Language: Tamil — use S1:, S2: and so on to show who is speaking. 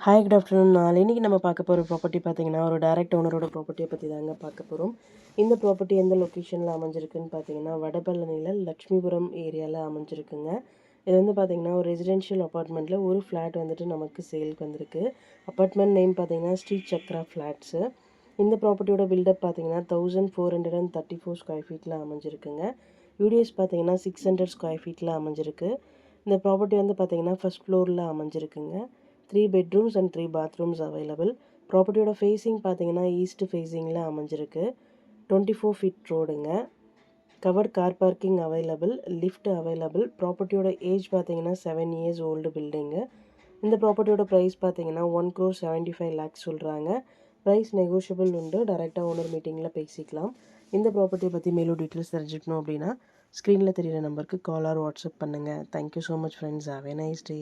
S1: Hi good afternoon. இன்றைக்கி நம்ம பார்க்க போகிற ப்ராப்பர்ட்டி பார்த்தீங்கன்னா ஒரு டைரக்ட் ஓனரோட ப்ராப்பர்ட்டியை பற்றி தாங்க பார்க்க போகிறோம். இந்த ப்ராப்பர்ட்டி எந்த லொக்கேஷனில் அமைஞ்சிருக்குன்னு பார்த்தீங்கன்னா வடபழனியில் லக்ஷ்மிபுரம் ஏரியாவில் அமைஞ்சிருக்குங்க. இது வந்து பார்த்திங்கன்னா ஒரு ரெசிடென்ஷியல் அப்பார்ட்மெண்ட்டில் ஒரு ஃப்ளாட் வந்துட்டு நமக்கு சேலுக்கு வந்திருக்கு. அப்பார்ட்மெண்ட் நேம் பார்த்தீங்கன்னா ஸ்ரீ சக்ரா ஃப்ளாட்ஸு. இந்த ப்ராப்பர்ட்டியோட பில்டப் பார்த்தீங்கன்னா 1434 ஸ்கொயர் ஃபீட்டில் அமைஞ்சிருக்குங்க. யூடிஎஸ் பார்த்தீங்கன்னா 600 ஸ்கொயர் ஃபீட்டில் அமைஞ்சிருக்கு. இந்த ப்ராப்பர்ட்டி வந்து பார்த்திங்கன்னா ஃபஸ்ட் ஃப்ளோரில் அமைஞ்சிருக்குங்க. 3 bedrooms and 3 bathrooms அவைலபிள். ப்ராப்பர்ட்டியோட ஃபேஸிங் பார்த்தீங்கன்னா ஈஸ்ட் ஃபேஸிங்கில் அமைஞ்சிருக்கு. 24 ஃபீட் ரோடுங்க. Covered car parking available, lift available. ப்ராப்பர்ட்டியோட ஏஜ் பார்த்தீங்கன்னா 7 years ஓல்டு பில்டிங்கு. இந்த ப்ராப்பர்ட்டியோட ப்ரைஸ் பார்த்தீங்கன்னா 1,75,00,000 சொல்கிறாங்க. ப்ரைஸ் நெகோஷியபிள் உண்டு. டைரெக்டாக ஓனர் மீட்டிங்கில் பேசிக்கலாம். இந்த ப்ராப்பர்ட்டியை பற்றி மேலும் டீட்டெயில்ஸ் தெரிஞ்சுக்கணும் அப்படின்னா ஸ்க்ரீனில் தெரியிற நம்பருக்கு கால் ஆர் வாட்ஸ்அப் பண்ணுங்கள். Thank you so much friends. Have a nice day.